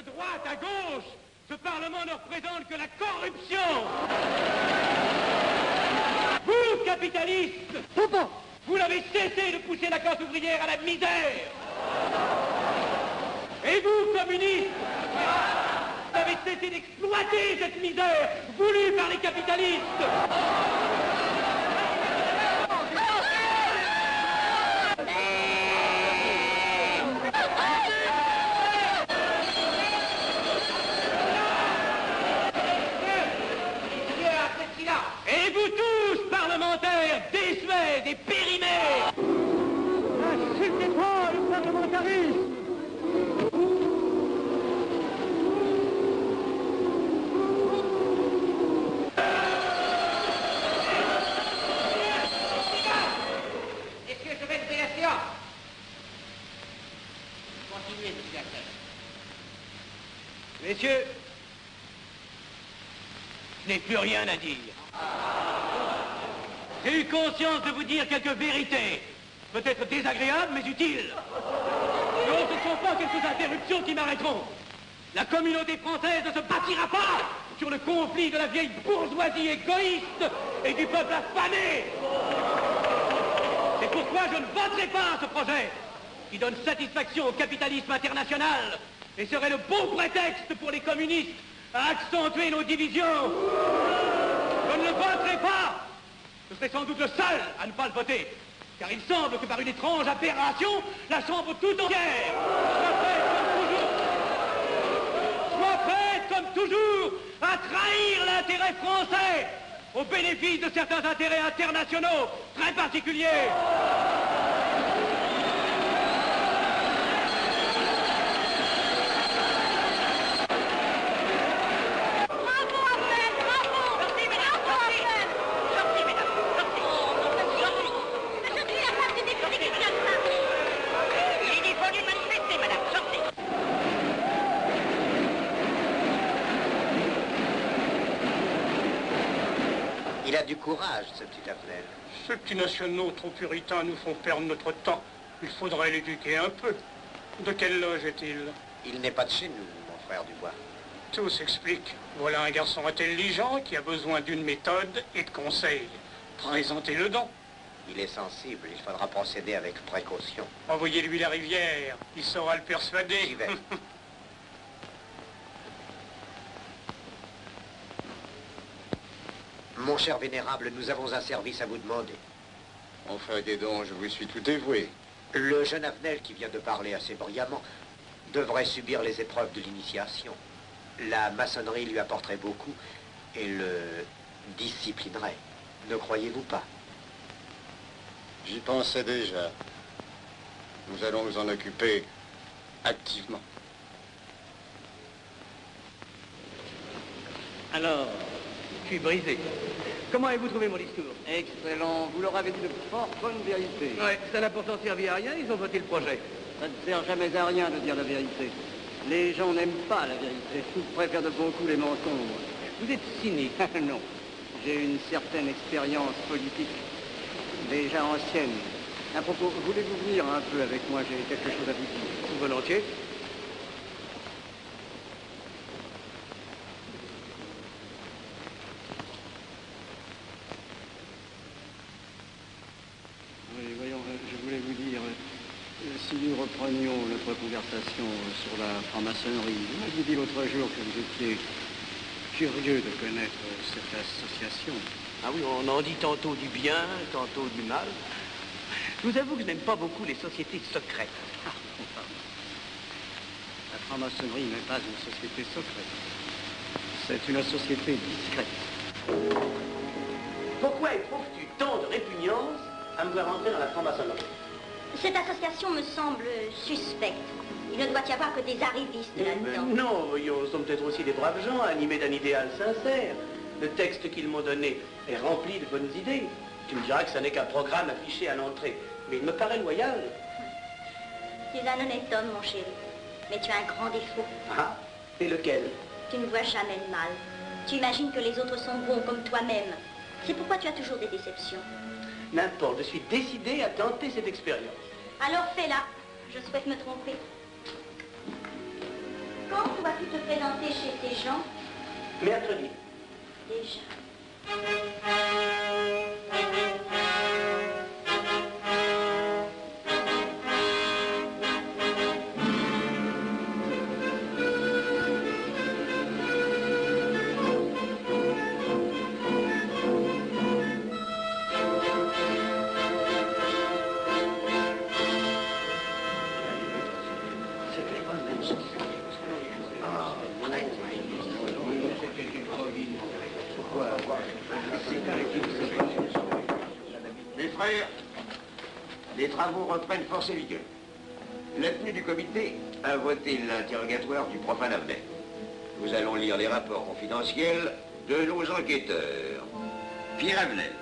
droite à gauche, ce Parlement ne représente que la corruption. Vous, capitalistes, vous n'avez cessé de pousser la classe ouvrière à la misère. Et vous, communistes, vous avez cessé d'exploiter cette misère voulue par les capitalistes. Et vous tous, parlementaires, désuets et périmés, n'insultez pas le parlementarisme. Est-ce que je vais lever la séance? Continuez, monsieur Axel. Messieurs, je n'ai plus rien à dire. J'ai eu conscience de vous dire quelques vérités, peut-être désagréables, mais utiles. Non, ce ne sont pas quelques interruptions qui m'arrêteront. La communauté française ne se bâtira pas sur le conflit de la vieille bourgeoisie égoïste et du peuple affamé. C'est pourquoi je ne voterai pas ce projet, qui donne satisfaction au capitalisme international et serait le bon prétexte pour les communistes à accentuer nos divisions. Je ne le voterai pas. Je serai sans doute le seul à ne pas le voter, car il semble que par une étrange aberration, la Chambre tout entière soit prête comme toujours à trahir l'intérêt français au bénéfice de certains intérêts internationaux très particuliers. Il a du courage, ce petit Afnel. Ces petits nationaux trop puritains nous font perdre notre temps. Il faudrait l'éduquer un peu. De quelle loge est-il? Il n'est pas de chez nous, mon frère Dubois. Tout s'explique. Voilà un garçon intelligent qui a besoin d'une méthode et de conseils. Présentez-le donc. Il est sensible, il faudra procéder avec précaution. Envoyez-lui la rivière, il saura le persuader. J'y vais. Mon cher vénérable, nous avons un service à vous demander. Enfin, dis donc, je vous suis tout dévoué. Le jeune Afnel qui vient de parler assez brillamment devrait subir les épreuves de l'initiation. La maçonnerie lui apporterait beaucoup et le disciplinerait. Ne croyez-vous pas? J'y pensais déjà. Nous allons nous en occuper activement. Alors, je suis brisé. Comment avez-vous trouvé mon discours? Excellent. Vous leur avez dit de fort bonnes vérités. Ouais, ça n'a pourtant servi à rien, ils ont voté le projet. Ça ne sert jamais à rien de dire la vérité. Les gens n'aiment pas la vérité. Ils préfèrent de beaucoup les mensonges. Vous êtes cynique. Non. J'ai une certaine expérience politique, déjà ancienne. À propos, voulez-vous venir un peu avec moi? J'ai quelque chose à vous dire. Volontiers. Oui, voyons, je voulais vous dire, si nous reprenions notre conversation sur la franc-maçonnerie, vous m'aviez dit l'autre jour que vous étiez curieux de connaître cette association. Ah oui, on en dit tantôt du bien, tantôt du mal. Je vous avoue que je n'aime pas beaucoup les sociétés secrètes. Ah, pardon. La franc-maçonnerie n'est pas une société secrète. C'est une société discrète. Pourquoi éprouves-tu tant de répugnance à me voir entrer dans la franc-maçonnerie? Cette association me semble suspecte. Il ne doit y avoir que des arrivistes là-dedans. Non, voyons, nous sommes peut-être aussi des braves gens, animés d'un idéal sincère. Le texte qu'ils m'ont donné est rempli de bonnes idées. Tu me diras que ce n'est qu'un programme affiché à l'entrée, mais il me paraît loyal. Tu es un honnête homme, mon chéri. Mais tu as un grand défaut. Ah, et lequel? Tu ne vois jamais le mal. Tu imagines que les autres sont bons comme toi-même. C'est pourquoi tu as toujours des déceptions. N'importe, je suis décidé à tenter cette expérience. Alors fais-la. Je souhaite me tromper. Quand vas-tu te présenter chez tes gens? Mercredi. Déjà. Mes frères, les travaux reprennent force et vigueur. La tenue du comité a voté l'interrogatoire du profane Avenel. Nous allons lire les rapports confidentiels de nos enquêteurs. Pierre Avenel,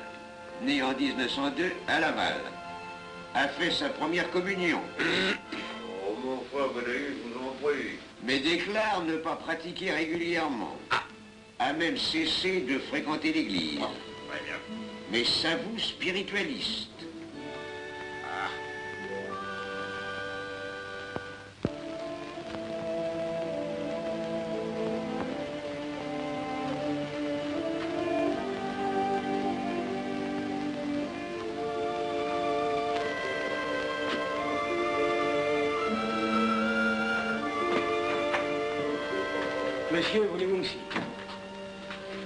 né en 1902 à Laval, a fait sa première communion. Oh, mon frère Godaï, je vous en prie. Mais déclare ne pas pratiquer régulièrement. A même cessé de fréquenter l'église. Très bien. Mais s'avoue spiritualiste. Monsieur, voulez-vous aussi?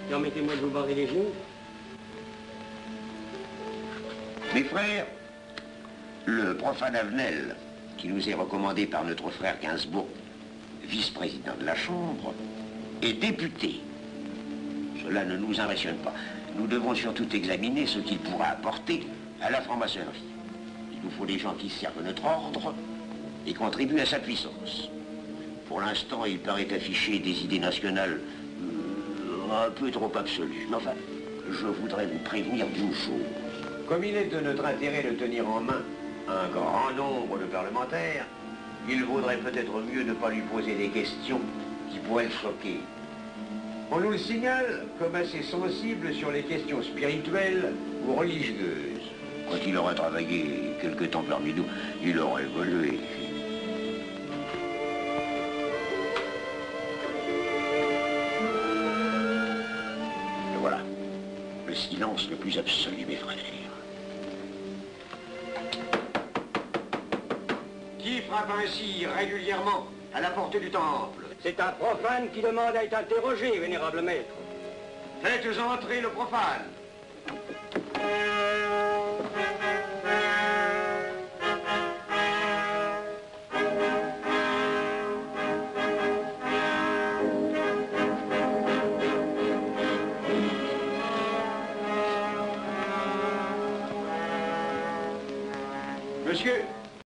Permettez-moi de vous barrer les genoux. Mes frères, le profane Avenel, qui nous est recommandé par notre frère Gainsbourg, vice-président de la Chambre, est député. Cela ne nous impressionne pas. Nous devons surtout examiner ce qu'il pourra apporter à la franc-maçonnerie. Il nous faut des gens qui servent notre ordre et contribuent à sa puissance. Pour l'instant, il paraît afficher des idées nationales un peu trop absolues. Mais enfin, je voudrais vous prévenir d'une chose. Comme il est de notre intérêt de tenir en main un grand nombre de parlementaires, il vaudrait peut-être mieux ne pas lui poser des questions qui pourraient le choquer. On nous le signale comme assez sensible sur les questions spirituelles ou religieuses. Quand il aura travaillé quelque temps parmi nous, il aura évolué. Et voilà, le silence le plus absolu, mes frères. Qui frappe ainsi régulièrement à la porte du temple? C'est un profane qui demande à être interrogé, vénérable maître. Faites entrer le profane. Monsieur,